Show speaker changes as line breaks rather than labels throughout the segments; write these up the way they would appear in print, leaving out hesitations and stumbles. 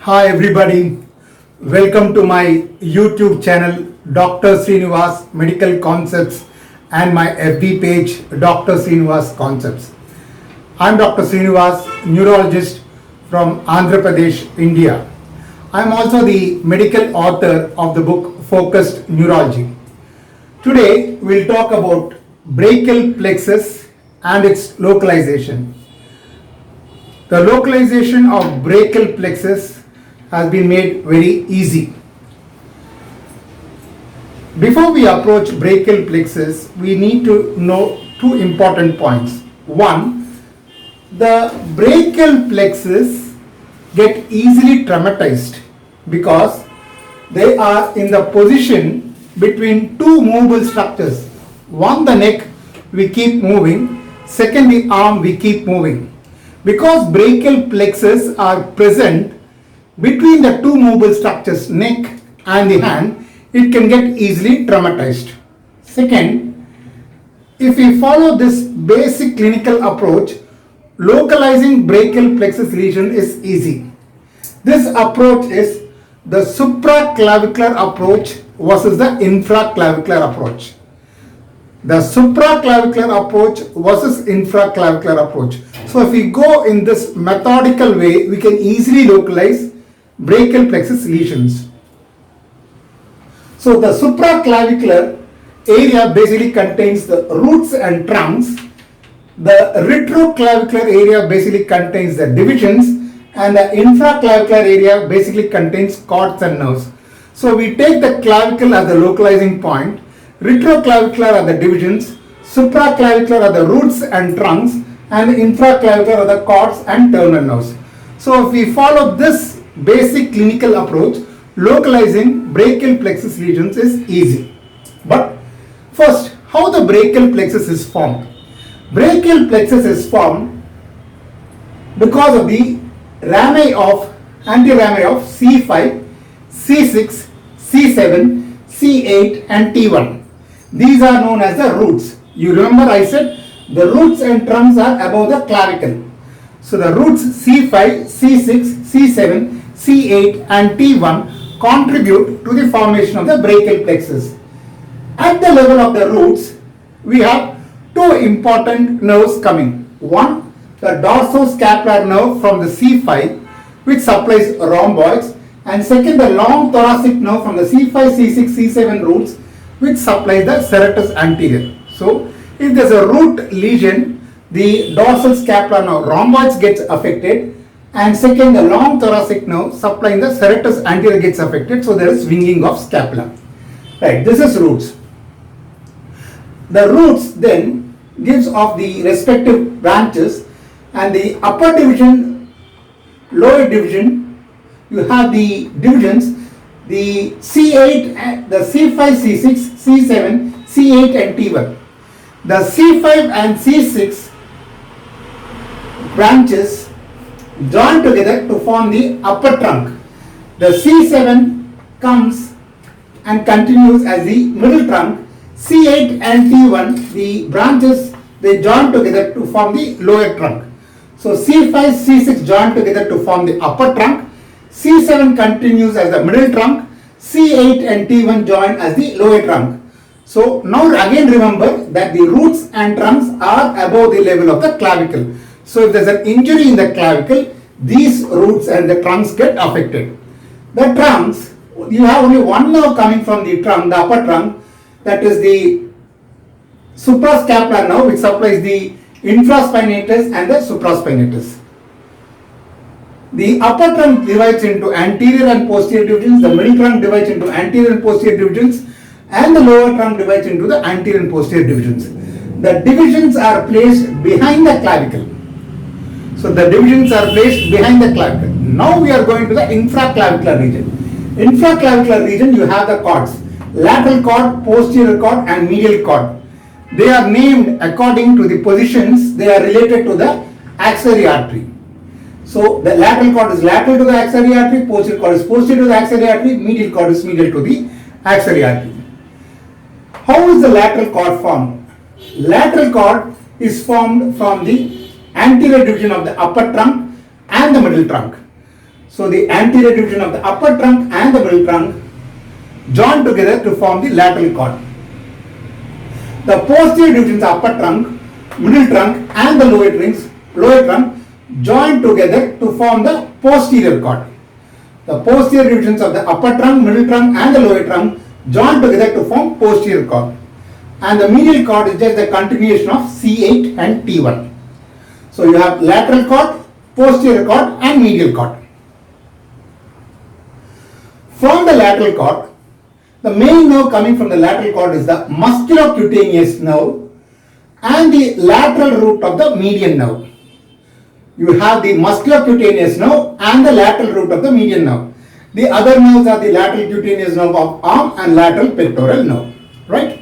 Hi everybody, welcome to my YouTube channel Dr. Srinivas Medical Concepts and my FB page Dr. Srinivas Concepts. I am Dr. Srinivas, neurologist from Andhra Pradesh, India. I am also the medical author of the book Focused Neurology. Today we will talk about brachial plexus and its localization. The localization of brachial plexus has been made very easy. Before we approach brachial plexus, we need to know two important points. One, the brachial plexus get easily traumatized because they are in the position between two movable structures. One, the neck, we keep moving. Second, the arm, we keep moving. Because brachial plexus are present between the two movable structures, neck and the hand, it can get easily traumatized. Second, if we follow this basic clinical approach, localizing brachial plexus lesion is easy. This approach is the supraclavicular approach versus the infraclavicular approach. The supraclavicular approach versus infraclavicular approach. So if we go in this methodical way, we can easily localize brachial plexus lesions. So the supraclavicular area basically contains the roots and trunks. The retroclavicular area basically contains the divisions, and the infraclavicular area basically contains cords and nerves. So we take the clavicle as the localizing point, retroclavicular are the divisions, supraclavicular are the roots and trunks, and infraclavicular are the cords and terminal nerves. So if we follow this basic clinical approach, localizing brachial plexus lesions is easy. But first, how the brachial plexus is formed? Brachial plexus is formed because of the rami of antirami of C5, C6, C7, C8 and T1. These are known as the roots. You remember I said the roots and trunks are above the clavicle. So the roots C5, C6, C7, C8 and T1 contribute to the formation of the brachial plexus. At the level of the roots, we have two important nerves coming. One, the dorsoscapular nerve from the C5, which supplies rhomboids, and second, the long thoracic nerve from the C5, C6, C7 roots, which supplies the serratus anterior. So if there is a root lesion, the dorsal scapular nerve rhomboids gets affected, and second, the long thoracic nerve supplying the serratus anterior gets affected, so there is swinging of scapula. Right, this is roots. The roots then gives off the respective branches, and the upper division, lower division, you have the divisions, the C8, the C5, C6, C7, C8 and T1. The C5 and C6 branches join together to form the upper trunk. The C7 comes and continues as the middle trunk. C8 and T1, the branches, they join together to form the lower trunk. So C5, C6 join together to form the upper trunk. C7 continues as the middle trunk. C8 and T1 join as the lower trunk. So now again remember that the roots and trunks are above the level of the clavicle. So if there is an injury in the clavicle, these roots and the trunks get affected. The trunks, you have only one nerve coming from the trunk, the upper trunk, that is the suprascapular nerve, which supplies the infraspinatus and the supraspinatus. The upper trunk divides into anterior and posterior divisions, the middle trunk divides into anterior and posterior divisions, and the lower trunk divides into the anterior and posterior divisions. The divisions are placed behind the clavicle. So the divisions are placed behind the clavicle. Now we are going to the infraclavicular region. Infraclavicular region, you have the cords. Lateral cord, posterior cord and medial cord. They are named according to the positions they are related to the axillary artery. So the lateral cord is lateral to the axillary artery, posterior cord is posterior to the axillary artery, medial cord is medial to the axillary artery. How is the lateral cord formed? Lateral cord is formed from the anterior division of the upper trunk and the middle trunk. So the anterior division of the upper trunk and the middle trunk join together to form the lateral cord. The posterior divisions of upper trunk, middle trunk and the lower trunk join together to form the posterior cord. The posterior divisions of the upper trunk, middle trunk and the lower trunk join together to form posterior cord. And the medial cord is just the continuation of C8 and T1. So you have lateral cord, posterior cord and medial cord. From the lateral cord, the main nerve coming from the lateral cord is the musculocutaneous nerve and the lateral root of the median nerve. You have the musculocutaneous nerve and the lateral root of the median nerve. The other nerves are the lateral cutaneous nerve of arm and lateral pectoral nerve, right?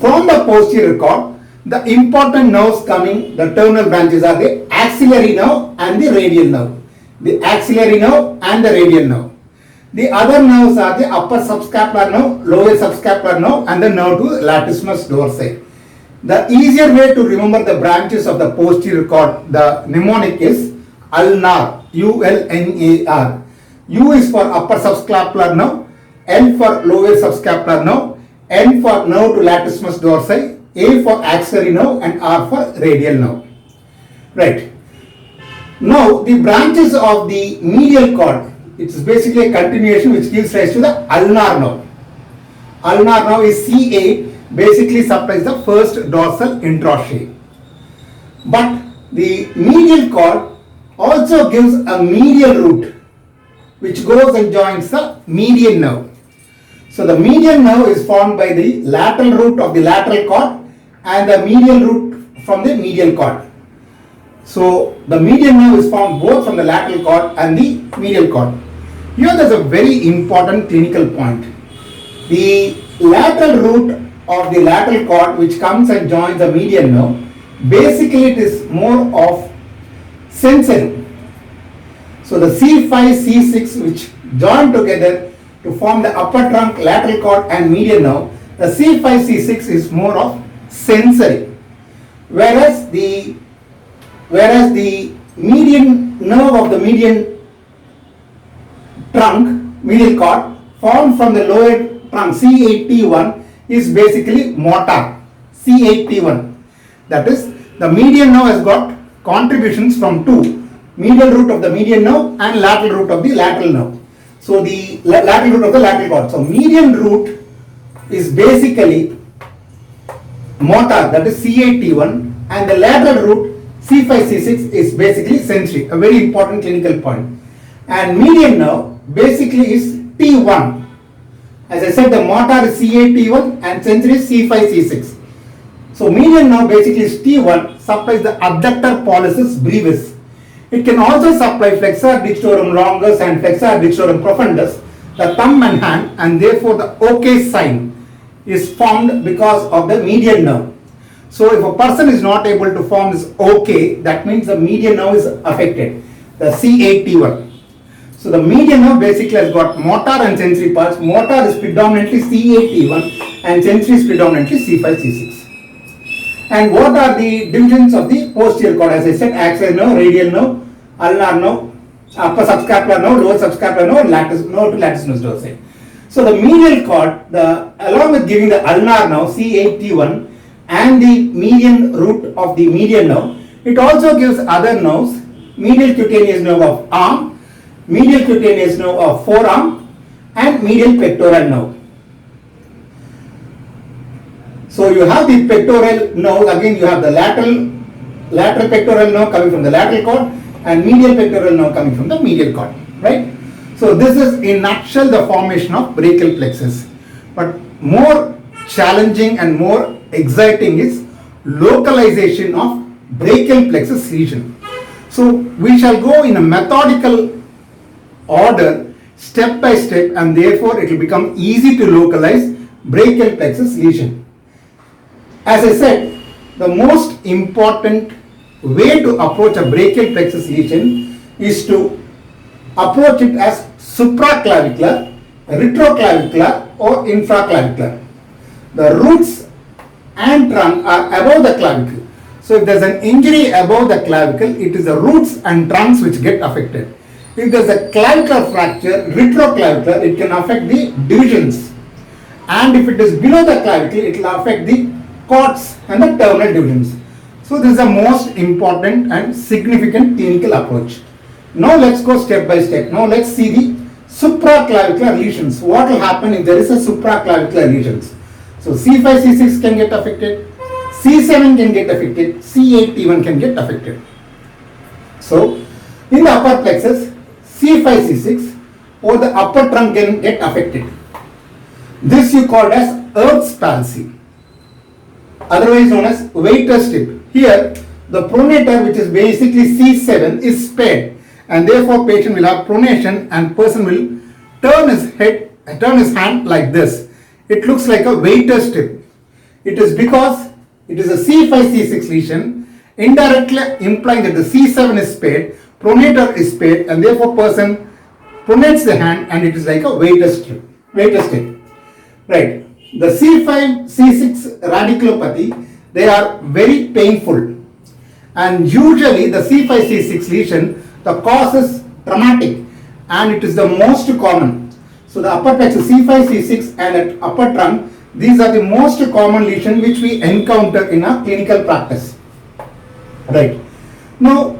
From the posterior cord, the important nerves coming, the terminal branches are the axillary nerve and the radial nerve. The axillary nerve and the radial nerve. The other nerves are the upper subscapular nerve, lower subscapular nerve and the nerve to latissimus dorsi. The easier way to remember the branches of the posterior cord, the mnemonic is ulnar, U-L-N-A-R. U is for upper subscapular nerve, L for lower subscapular nerve, N for nerve to latissimus dorsi, A for axillary nerve and R for radial nerve. Right. Now the branches of the medial cord, it is basically a continuation which gives rise to the ulnar nerve. Ulnar nerve is C8, basically supplies the first dorsal interosseous. But the medial cord also gives a medial root which goes and joins the median nerve. So the median nerve is formed by the lateral root of the lateral cord and the medial root from the medial cord. So the median nerve is formed both from the lateral cord and the medial cord. Here there is a very important clinical point. The lateral root of the lateral cord which comes and joins the median nerve, basically it is more of sensory. So the C5, C6 which join together to form the upper trunk, lateral cord and median nerve, the C5, C6 is more of sensory. Whereas the median nerve of the median trunk, medial cord, formed from the lower trunk C8T1 is basically motor, C8T1. That is, the median nerve has got contributions from two, medial root of the median nerve and lateral root of the lateral nerve. So the lateral root of the lateral cord. So median root is basically motor, that is C8T1, and the lateral root C5, C6 is basically sensory, a very important clinical point. And median nerve basically is T1. As I said, the motor is C8T1 and sensory is C5, C6. So median nerve basically is T1, supplies the abductor pollicis brevis. It can also supply flexor digitorum longus and flexor digitorum profundus, the thumb and hand, and therefore the OK sign is formed because of the median nerve. So if a person is not able to form this OK, that means the median nerve is affected, the C8T1. So the median nerve basically has got motor and sensory parts. Motor is predominantly C8T1 and sensory is predominantly C5, C6. And what are the divisions of the posterior cord? As I said, axillary nerve, radial nerve, ulnar nerve, upper subscapular nerve, lower subscapular nerve, nerve to latissimus dorsi. So the medial cord, along with giving the ulnar nerve C8T1 and the median root of the median nerve, it also gives other nerves, medial cutaneous nerve of arm, medial cutaneous nerve of forearm and medial pectoral nerve. So you have the pectoral nerve, again you have the lateral pectoral nerve coming from the lateral cord and medial pectoral nerve coming from the medial cord, right? So this is in nutshell the formation of brachial plexus. But more challenging and more exciting is localization of brachial plexus lesion. So we shall go in a methodical order, step by step, and therefore it will become easy to localize brachial plexus lesion. As I said, the most important way to approach a brachial plexus lesion is to approach it as supraclavicular, retroclavicular or infraclavicular. The roots and trunk are above the clavicle. So if there's an injury above the clavicle, it is the roots and trunks which get affected. If there's a clavicular fracture, retroclavicular, it can affect the divisions. And if it is below the clavicle, it will affect the cords and the terminal divisions. So this is the most important and significant clinical approach. Now let's go step by step. Now let's see the supraclavicular lesions. What will happen if there is a supraclavicular lesions? So C5, C6 can get affected, C7 can get affected, C8, T1 can get affected. So in the upper plexus, C5, C6 or the upper trunk can get affected. This you call as Erb's palsy, otherwise known as Vater's tip. Here the pronator, which is basically C7, is spared, and therefore patient will have pronation and person will turn his hand like this. It looks like a Vater's tip. It is because it is a C5, C6 lesion, indirectly implying that the C7 is spared, pronator is spared, and therefore person pronates the hand and it is like a Vater's tip. Right. The C5, C6 radiculopathy, they are very painful, and usually the C5, C6 lesion, the cause is traumatic and it is the most common. So the upper plexus C5, C6 and at upper trunk, these are the most common lesion which we encounter in our clinical practice. Right. Now,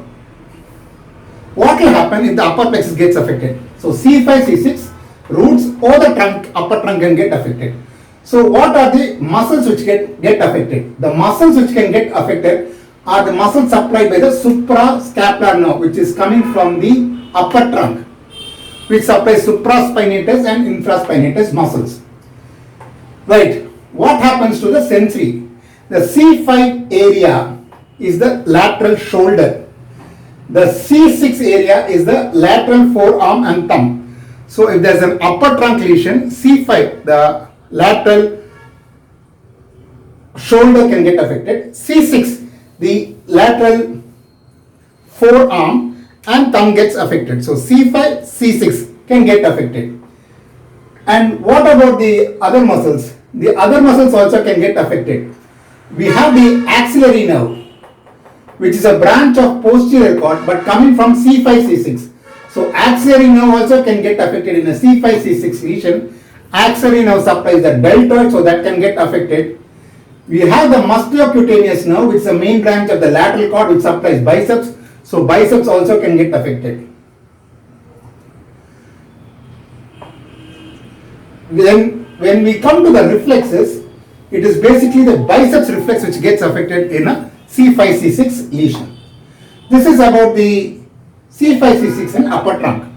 what will happen if the upper plexus gets affected? So C5, C6, roots or the trunk, upper trunk can get affected. So what are the muscles which get affected? The muscles which can get affected are the muscles supplied by the suprascapular nerve, which is coming from the upper trunk, which supplies supraspinatus and infraspinatus muscles. Right. What happens to the sensory? The C5 area is the lateral shoulder. The C6 area is the lateral forearm and thumb. So if there is an upper trunk lesion, C5, the lateral shoulder can get affected. C6, the lateral forearm and thumb gets affected. So C5, C6 can get affected. And what about the other muscles? The other muscles also can get affected. We have the axillary nerve, which is a branch of posterior cord but coming from C5, C6. So axillary nerve also can get affected in a C5, C6 lesion. Axillary nerve supplies the deltoid, so that can get affected. We have the musculocutaneous nerve, which is the main branch of the lateral cord which supplies biceps. So biceps also can get affected. Then when we come to the reflexes, it is basically the biceps reflex which gets affected in a C5, C6 lesion. This is about the C5, C6 and upper trunk.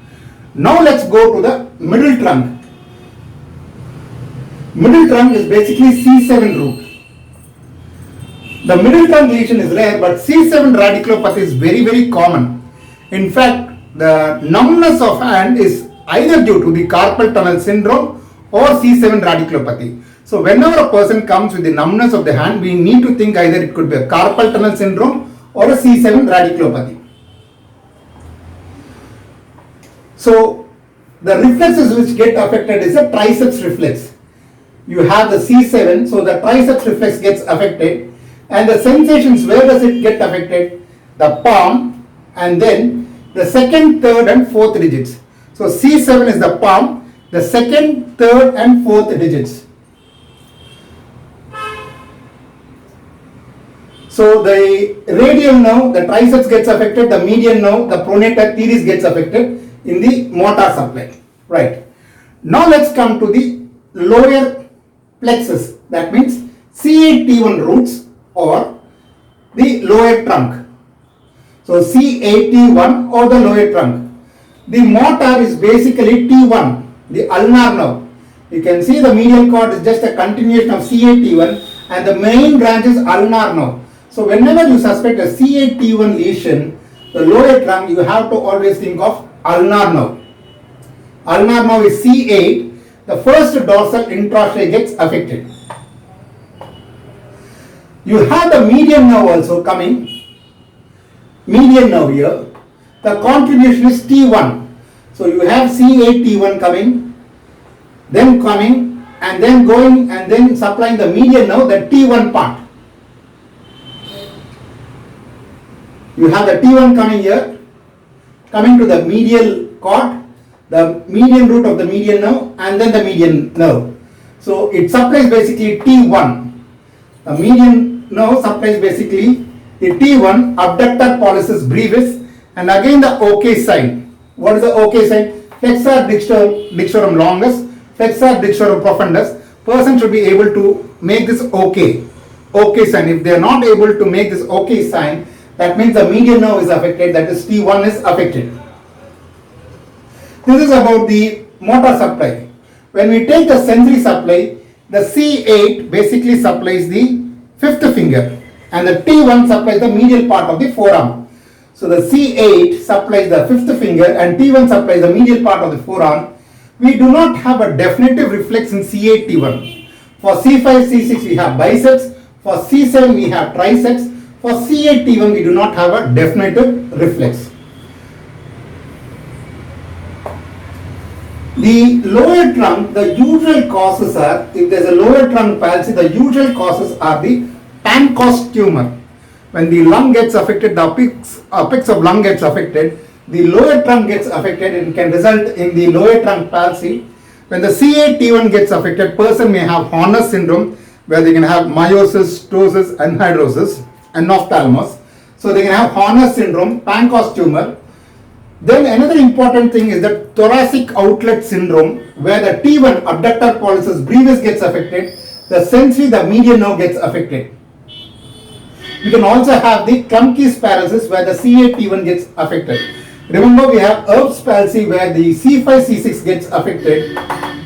Now let's go to the middle trunk. Middle trunk is basically C7 root. The middle trunk lesion is rare, but C7 radiculopathy is very, very common. In fact, the numbness of hand is either due to the carpal tunnel syndrome or C7 radiculopathy. So whenever a person comes with the numbness of the hand, we need to think either it could be a carpal tunnel syndrome or a C7 radiculopathy. So the reflexes which get affected is a triceps reflex. You have the C7, so the triceps reflex gets affected, and the sensations, where does it get affected? The palm, and then the second, third and fourth digits. So C7 is the palm, the second, third and fourth digits. So the radial nerve, the triceps gets affected, the median nerve, the pronator teres gets affected in the motor supply. Right. Now let's come to the lower plexus, that means C8, T1 roots or the lower trunk. So C8, T1 or the lower trunk. The motor is basically T1, the ulnar nerve. You can see the medial cord is just a continuation of C8, T1 and the main branch is ulnar nerve. So whenever you suspect a C8, T1 lesion, the lower trunk, you have to always think of ulnar nerve. Ulnar nerve is C8, the first dorsal interosseous gets affected. You have the median nerve also coming, median nerve here. The contribution is T1. So you have C8, T1 coming, and then going and then supplying the median nerve, the T1 part. You have the T1 coming here, coming to the medial cord, the median root of the median nerve, and then the median nerve. So it supplies basically T1. The median nerve supplies basically the T1, abductor pollicis brevis, and again the OK sign. What is the OK sign? Flexor digitorum longus, flexor digitorum profundus. Person should be able to make this OK sign. If they are not able to make this OK sign, that means the median nerve is affected, that is T1 is affected. This is about the motor supply. When we take the sensory supply, the C8 basically supplies the fifth finger and the T1 supplies the medial part of the forearm. So the C8 supplies the fifth finger and T1 supplies the medial part of the forearm. We do not have a definitive reflex in C8 T1. For C5 C6 we have biceps, for C7 we have triceps, for C8 T1 we do not have a definitive reflex. The lower trunk, the usual causes are, if there is a lower trunk palsy, the usual causes are the Pancoast tumor. When the lung gets affected, the apex of lung gets affected, the lower trunk gets affected and can result in the lower trunk palsy. When the C8 T1 gets affected, person may have Horner syndrome where they can have meiosis, ptosis, anhidrosis and ophthalmos. So they can have Horner syndrome, Pancoast tumor. Then another important thing is the thoracic outlet syndrome where the T1 abductor pollicis brevis gets affected, the sensory, the median nerve gets affected. We can also have the Klumpke's paralysis where the C8 T1 gets affected. Remember, we have Erb's palsy where the C5 C6 gets affected,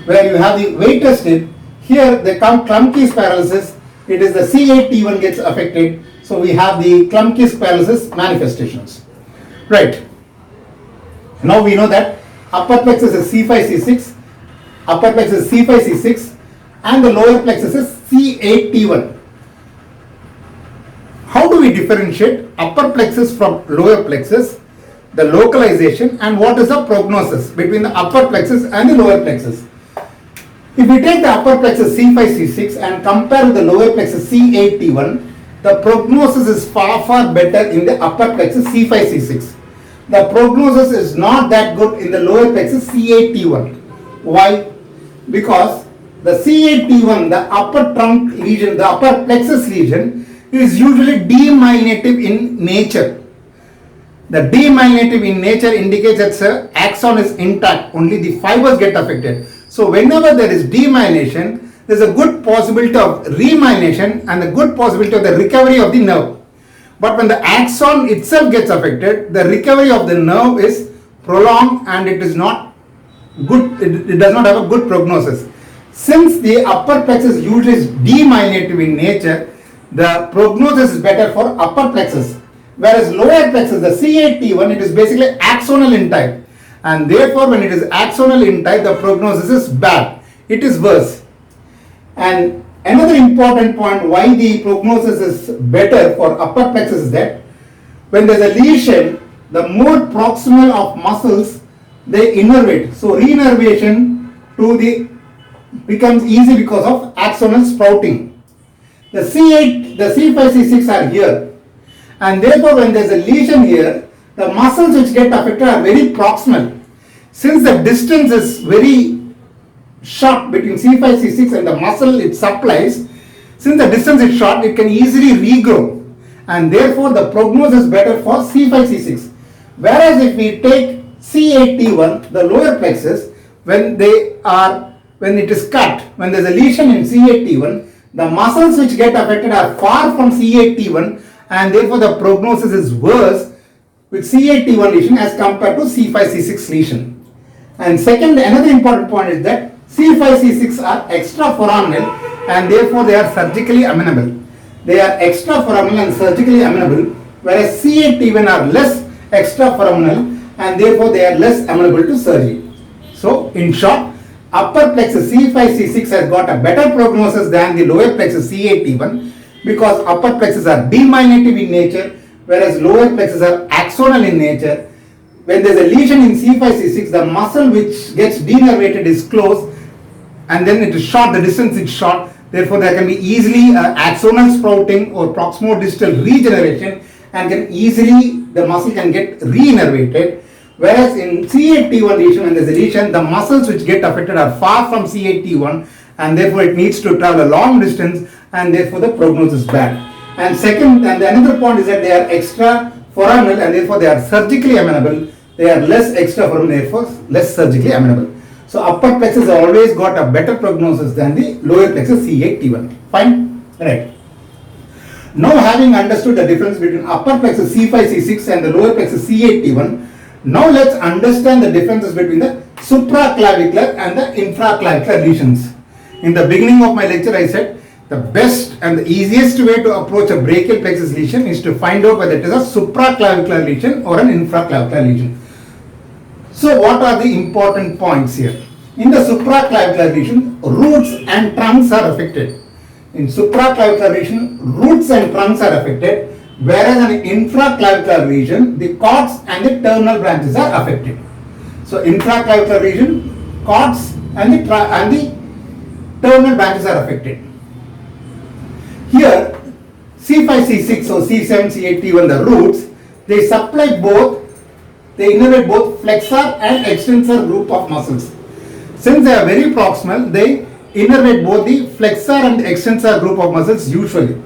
where you have the weight tested. Here the Klumpke's paralysis, it is the C8 T1 gets affected. So we have the Klumpke's paralysis manifestations. Right. Now we know that upper plexus is C5 C6, upper plexus is C5 C6 and the lower plexus is C8 T1. How do we differentiate upper plexus from lower plexus, the localization, and what is the prognosis between the upper plexus and the lower plexus? If we take the upper plexus C5 C6 and compare with the lower plexus C8 T1, the prognosis is far better in the upper plexus C5 C6. The prognosis is not that good in the lower plexus C8 T1. Why? Because the C8 T1, the upper trunk lesion, the upper plexus lesion, is usually demyelinative in nature. The demyelinative in nature indicates that the axon is intact, only the fibers get affected. So whenever there is demyelination, there is a good possibility of remyelination and a good possibility of the recovery of the nerve. But when the axon itself gets affected, the recovery of the nerve is prolonged and it is not good, it does not have a good prognosis. Since the upper plexus usually is demyelinative in nature, the prognosis is better for upper plexus. Whereas lower plexus, the C8 T1, it is basically axonal in type. And therefore when it is axonal in type, the prognosis is bad. It is worse. And another important point why the prognosis is better for upper plexus is that when there is a lesion, the more proximal of muscles, they innervate. So reinnervation to the becomes easy because of axonal sprouting. The C8, the C5, C6 are here. And therefore when there is a lesion here, the muscles which get affected are very proximal. Since the distance is very short between C5, C6 and the muscle it supplies, since the distance is short, it can easily regrow. And therefore the prognosis is better for C5, C6. Whereas if we take C8, T1, the lower plexus, when it is cut, when there is a lesion in C8, T1, the muscles which get affected are far from C8, T1 and therefore the prognosis is worse with C8, T1 lesion as compared to C5, C6 lesion. And second, another important point is that C5, C6 are extraforaminal and therefore they are surgically amenable. They are extraforaminal and surgically amenable, whereas C8, T1 are less extraforaminal and therefore they are less amenable to surgery. So in short, upper plexus C5, C6 has got a better prognosis than the lower plexus C8, T1 because upper plexus are demyelinative in nature whereas lower plexus are axonal in nature. When there is a lesion in C5, C6, the muscle which gets denervated is close and then it is short, the distance is short, therefore there can be easily axonal sprouting or proximal distal regeneration and can easily, the muscle can get re-innervated. Whereas in C8T1 lesion, when there is a lesion, the muscles which get affected are far from C8T1, and therefore it needs to travel a long distance, and therefore the prognosis is bad. And second, and the another point is that they are extra foraminal, and therefore they are surgically amenable. They are less extra foraminal, therefore less surgically amenable. So upper plexus always got a better prognosis than the lower plexus C8T1. Fine? Right. Now, having understood the difference between upper plexus C5, C6 and the lower plexus C8T1, now let's understand the differences between the supraclavicular and the infraclavicular lesions. In the beginning of my lecture, I said the best and the easiest way to approach a brachial plexus lesion is to find out whether it is a supraclavicular lesion or an infraclavicular lesion. So what are the important points here? In the supraclavicular lesion, roots and trunks are affected. In supraclavicular lesion, roots and trunks are affected, whereas in infraclavicular lesion, the cords and the terminal branches are affected. So infraclavicular lesion, cords and the terminal branches are affected. Here, C5, C6 or C7, C8T1, the roots, they supply both, they innervate both flexor and extensor group of muscles. Since they are very proximal, they innervate both the flexor and the extensor group of muscles usually.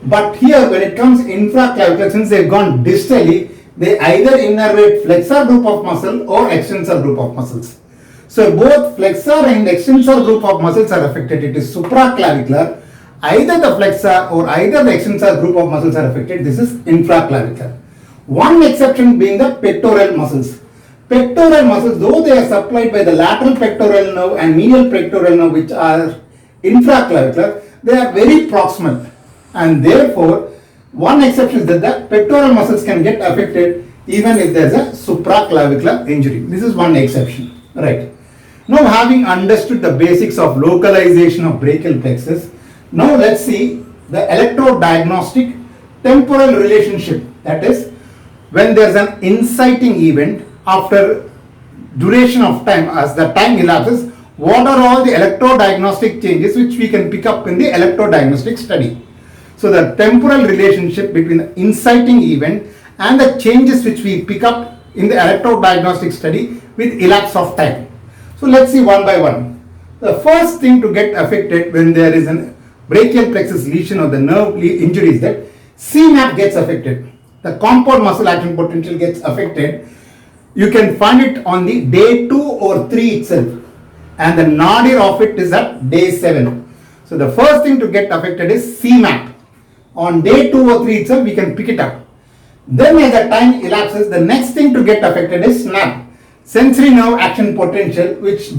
But here, when it comes infraclavicular, since they have gone distally, they either innervate flexor group of muscle or extensor group of muscles. So both flexor and extensor group of muscles are affected. It is supraclavicular. Either the flexor or either the extensor group of muscles are affected. This is infraclavicular. One exception being the pectoral muscles. Pectoral muscles, though they are supplied by the lateral pectoral nerve and medial pectoral nerve, which are infraclavicular, they are very proximal, and therefore one exception is that the pectoral muscles can get affected even if there is a supraclavicular injury. This is one exception, right? Now, having understood the basics of localization of brachial plexus, now let's see the electrodiagnostic temporal relationship. That is, when there is an inciting event, after duration of time, as the time elapses, what are all the electrodiagnostic changes which we can pick up in the electrodiagnostic study. So the temporal relationship between the inciting event and the changes which we pick up in the electrodiagnostic study with elapse of time. So let's see one by one. The first thing to get affected when there is a brachial plexus lesion or the nerve injury is that CMAP gets affected. The compound muscle action potential gets affected. You can find it on the day 2 or 3 itself, and the nadir of it is at day 7. So the first thing to get affected is CMAP. On day 2 or 3 itself, we can pick it up. Then as the time elapses, the next thing to get affected is SNAP, sensory nerve action potential, which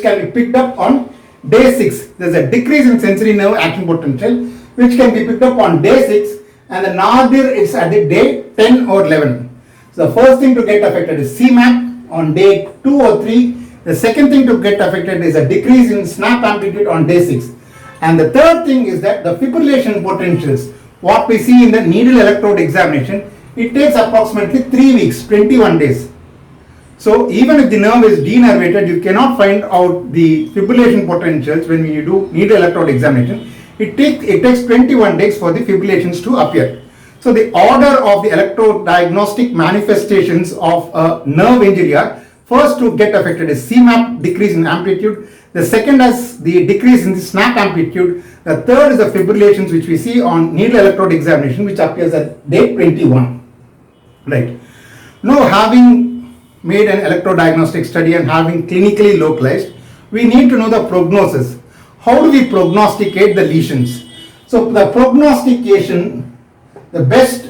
can be picked up on day 6. There is a decrease in sensory nerve action potential, which can be picked up on day 6, and the nadir is at the day 10 or 11. So the first thing to get affected is CMAP on day 2 or 3. The second thing to get affected is a decrease in snap amplitude on day 6. And the third thing is that the fibrillation potentials, what we see in the needle electrode examination, it takes approximately 3 weeks, 21 days. So even if the nerve is denervated, you cannot find out the fibrillation potentials when you do needle electrode examination. It takes 21 days for the fibrillations to appear. So the order of the electrodiagnostic manifestations of a nerve injury are: first to get affected is CMAP, decrease in amplitude. The second is the decrease in the snap amplitude. The third is the fibrillations which we see on needle electrode examination, which appears at day 21. Right. Now, having made an electrodiagnostic study and having clinically localized, we need to know the prognosis. How do we prognosticate the lesions? So the prognostication, the best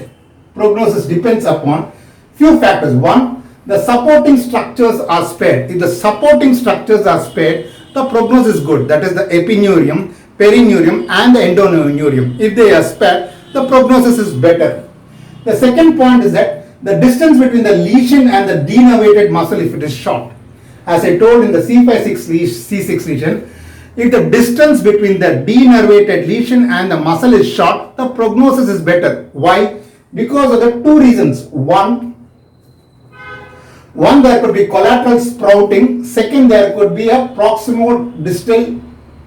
prognosis depends upon few factors. One, the supporting structures are spared. If the supporting structures are spared, the prognosis is good. That is the epineurium, perineurium and the endoneurium. If they are spared, the prognosis is better. The second point is that the distance between the lesion and the denervated muscle, if it is short. As I told in the C6 lesion, if the distance between the denervated lesion and the muscle is short, the prognosis is better. Why? Because of the two reasons. One, there could be collateral sprouting. Second, there could be a proximal distal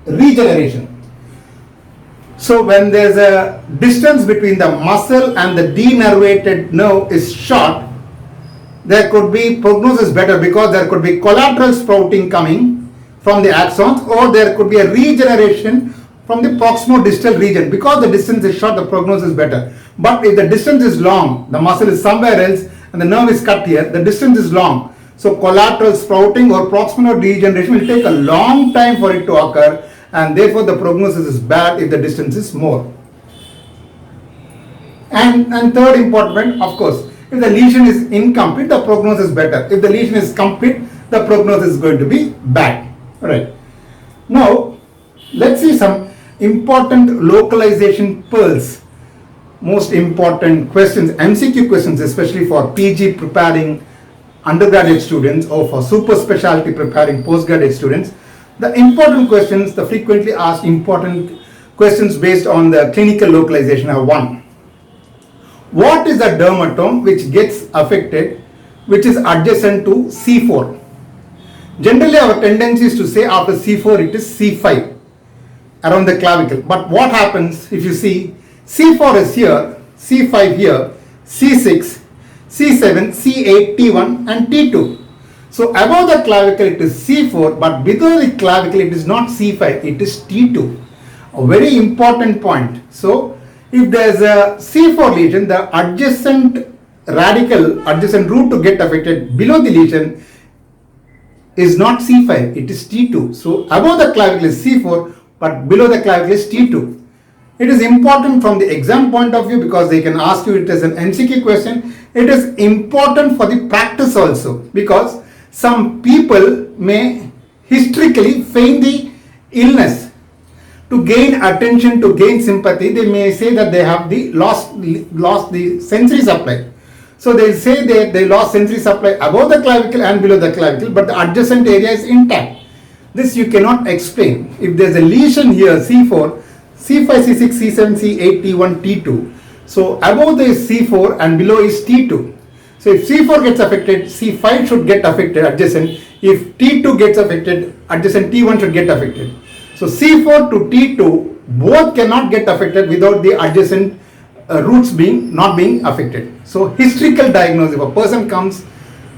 regeneration. So when there's a distance between the muscle and the denervated nerve is short, there could be prognosis better because there could be collateral sprouting coming from the axons, or there could be a regeneration from the proximo-distal region. Because the distance is short, the prognosis is better. But if the distance is long, the muscle is somewhere else and the nerve is cut here, the distance is long. So collateral sprouting or proximal degeneration will take a long time for it to occur, and therefore the prognosis is bad if the distance is more. And third important, of course, if the lesion is incomplete, the prognosis is better. If the lesion is complete, the prognosis is going to be bad. All right. Now, let's see some important localization pearls. Most important questions, MCQ questions, especially for PG preparing undergraduate students or for super specialty preparing postgraduate students. The important questions, the frequently asked important questions based on the clinical localization are: one, what is the dermatome which gets affected, which is adjacent to C4? Generally, our tendency is to say after C4 it is C5 around the clavicle. But what happens if you see C4 is here, C5 here, C6, C7, C8, T1 and T2. So above the clavicle it is C4, but below the clavicle it is not C5, it is T2. A very important point. So if there is a C4 lesion, the adjacent root to get affected below the lesion is not C5, it is T2. So above the clavicle is C4, but below the clavicle is T2. It is important from the exam point of view because they can ask you it as an MCQ question. It is important for the practice also because some people may historically feign the illness to gain attention, to gain sympathy. They may say that they have lost the sensory supply. So they say they lost sensory supply above the clavicle and below the clavicle, but the adjacent area is intact. This you cannot explain. If there's a lesion here, C4, C5, C6, C7, C8, T1, T2. So above the C4 and below is T2. So if C4 gets affected, C5 should get affected adjacent. If T2 gets affected, adjacent T1 should get affected. So C4 to T2 both cannot get affected without the adjacent roots not being affected. So historical diagnosis, if a person comes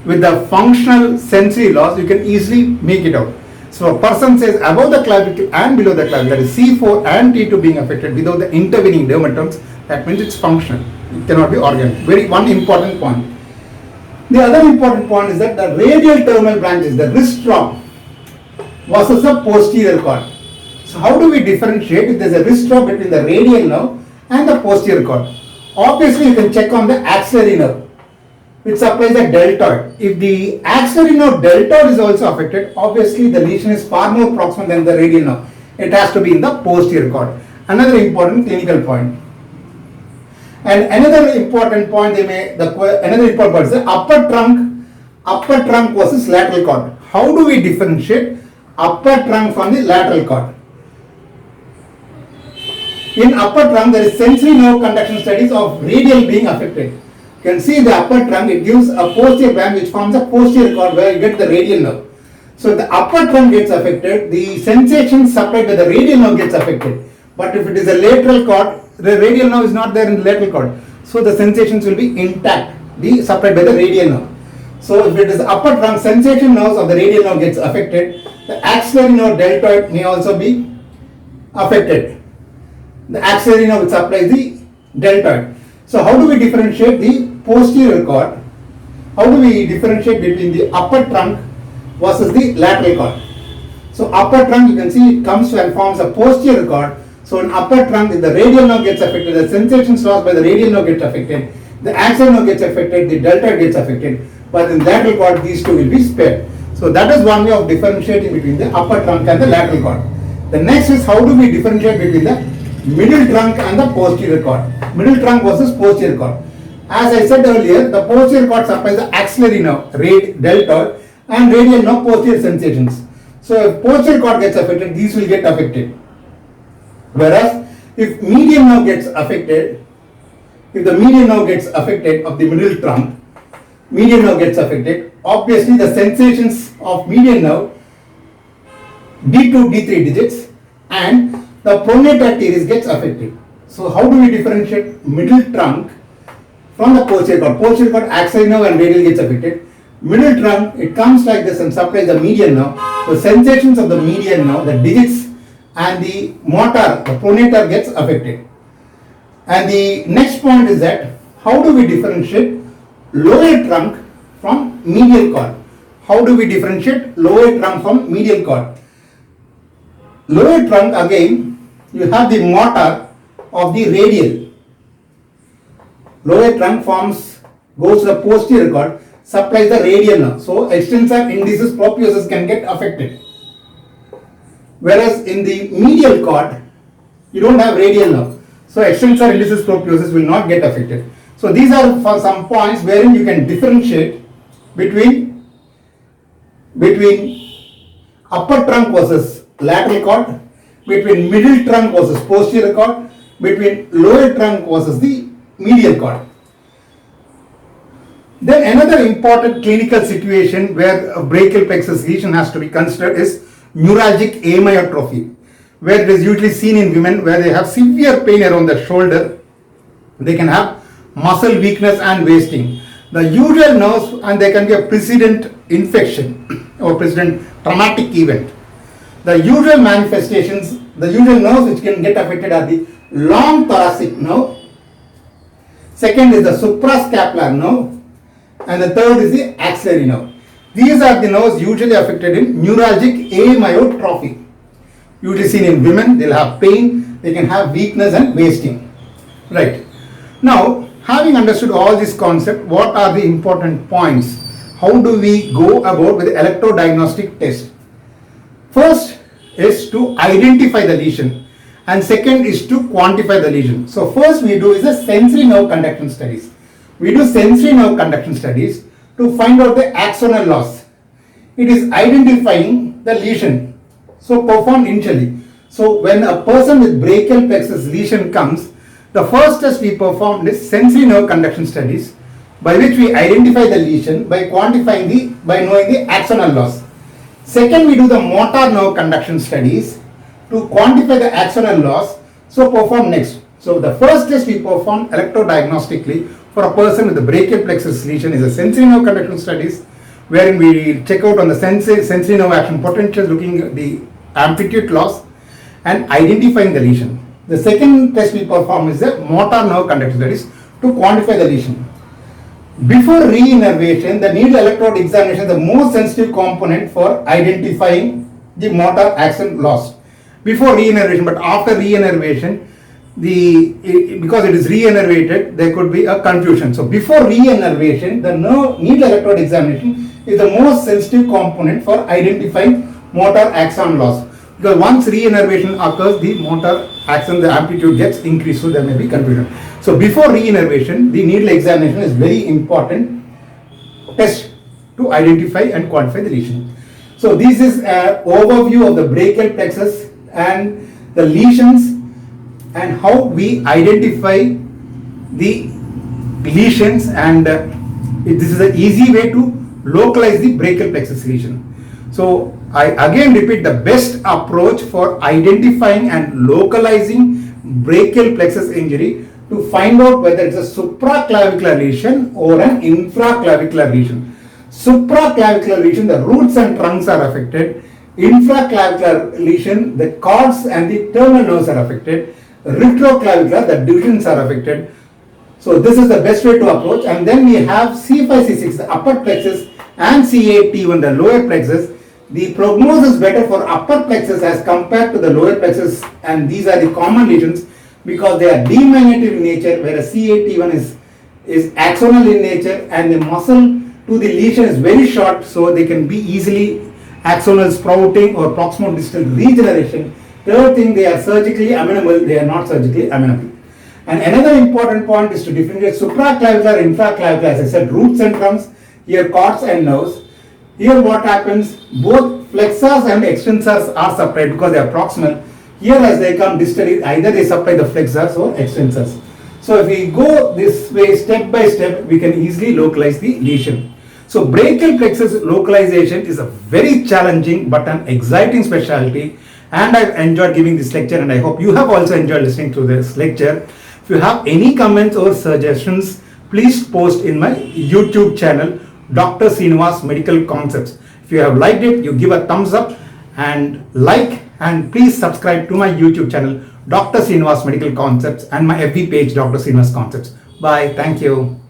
with the functional sensory loss, you can easily make it out. So a person says above the clavicle and below the clavicle, that is C4 and T2 being affected without the intervening dermatomes, that means it's functional. It cannot be organic. One important point. The other important point is that the radial terminal branches, the wrist drop versus the posterior cord. So how do we differentiate if there is a wrist drop between the radial nerve and the posterior cord? Obviously, you can check on the axillary nerve, which supplies the deltoid. If the axillary nerve deltoid is also affected, obviously the lesion is far more proximal than the radial nerve. It has to be in the posterior cord. Another important clinical point. And another important point is the upper trunk versus lateral cord. How do we differentiate upper trunk from the lateral cord? In upper trunk, there is sensory nerve conduction studies of radial being affected. You can see the upper trunk, it gives a posterior band which forms a posterior cord where you get the radial nerve. So if the upper trunk gets affected, the sensation supplied by the radial nerve gets affected. But if it is a lateral cord, the radial nerve is not there in the lateral cord. So the sensations will be intact, supplied by the radial nerve. So if it is upper trunk, sensation nerves of the radial nerve gets affected. The axillary nerve deltoid may also be affected. The axillary nerve which supplies the deltoid. So how do we differentiate the posterior cord? How do we differentiate between the upper trunk versus the lateral cord? So upper trunk, you can see it comes and forms a posterior cord. So in upper trunk, if the radial nerve gets affected, the sensations lost by the radial nerve gets affected, the axillary nerve gets affected, the deltoid gets affected, but in lateral cord, these two will be spared. So that is one way of differentiating between the upper trunk and the lateral cord. The next is how do we differentiate between the middle trunk and the posterior cord. Middle trunk versus posterior cord. As I said earlier, the posterior cord supplies the axillary nerve, deltoid, and radial nerve posterior sensations. So if posterior cord gets affected, these will get affected. Whereas if median nerve gets affected, if the median nerve gets affected of the middle trunk, median nerve gets affected, obviously the sensations of median nerve D2, D3 digits, and the pronator teres gets affected. So how do we differentiate middle trunk from the posterior cord? Posterior cord, axillary nerve and radial gets affected. Middle trunk, it comes like this and supplies the median nerve. The sensations of the median nerve, the digits and the motor, the pronator gets affected. And the next point is that how do we differentiate lower trunk from medial cord? How do we differentiate lower trunk from medial cord? Lower trunk, again, you have the motor of the radial. Lower trunk goes to the posterior cord, supplies the radial nerve. So extensor indicis propriosus can get affected. Whereas in the medial cord, you don't have radial nerve. So extensor indicis propriosus will not get affected. So these are for some points wherein you can differentiate between upper trunk versus lateral cord, between middle trunk versus posterior cord, between lower trunk versus the medial cord. Then another important clinical situation where a brachial plexus lesion has to be considered is neuralgic amyotrophy, where it is usually seen in women where they have severe pain around the shoulder. They can have muscle weakness and wasting. The usual nerves, and there can be a precedent infection or precedent traumatic event. The usual manifestations, the usual nerves which can get affected are the long thoracic nerve. Second is the suprascapular nerve. And the third is the axillary nerve. These are the nerves usually affected in neuralgic amyotrophy. Usually seen in women, they'll have pain, they can have weakness and wasting. Right. Now, having understood all this concept, what are the important points? How do we go about with the electrodiagnostic test? First is to identify the lesion, and second is to quantify the lesion. So first we do is the sensory nerve conduction studies. We do sensory nerve conduction studies to find out the axonal loss. It is identifying the lesion, so performed initially. So when a person with brachial plexus lesion comes, the first test we performed is sensory nerve conduction studies, by which we identify the lesion by quantifying by knowing the axonal loss. Second, we do the motor nerve conduction studies to quantify the axonal loss, so perform next. So the first test we perform electrodiagnostically for a person with a brachial plexus lesion is a sensory nerve conduction studies, wherein we check out on the sensory nerve action potential, looking at the amplitude loss and identifying the lesion. The second test we perform is the motor nerve conduction studies to quantify the lesion. Before re-innervation, the needle electrode examination is the most sensitive component for identifying the motor axon loss. Before re-innervation, but after re-innervation, because it is re-innervated, there could be a confusion. So before re-innervation, the needle electrode examination is the most sensitive component for identifying motor axon loss. Because once re-innervation occurs, the motor axon, the amplitude gets increased, so there may be confusion. So before re-innervation, the needle examination is very important test to identify and quantify the lesion. So this is an overview of the brachial plexus and the lesions and how we identify the lesions, and this is an easy way to localize the brachial plexus lesion. So I again repeat, the best approach for identifying and localizing brachial plexus injury to find out whether it's a supraclavicular lesion or an infraclavicular lesion. Supraclavicular lesion, the roots and trunks are affected. Infraclavicular lesion, the cords and the terminal nerves are affected. Retroclavicular, the divisions are affected. So this is the best way to approach. And then we have C5, C6, the upper plexus, and C8, T1, the lower plexus. The prognosis is better for upper plexus as compared to the lower plexus, and these are the common lesions because they are demagnetic in nature, whereas C8, T1 is axonal in nature, and the muscle to the lesion is very short, so they can be easily axonal sprouting or proximal distal regeneration. Third thing, they are surgically amenable, they are not surgically amenable. And another important point is to differentiate supraclavicular, infraclavicular, as I said, roots and trunks, here cords and nerves. Here what happens, both flexors and extensors are supplied because they are proximal. Here as they come distally, either they supply the flexors or extensors. So if we go this way step by step, we can easily localize the lesion. So brachial plexus localization is a very challenging but an exciting specialty, and I've enjoyed giving this lecture, and I hope you have also enjoyed listening to this lecture. If you have any comments or suggestions, please post in my YouTube channel, Dr. Srinivas Medical Concepts. If you have liked it, you give a thumbs up and like, and please subscribe to my YouTube channel, Dr. Srinivas Medical Concepts, and my FB page, Dr. Srinivas Concepts. Bye. Thank you.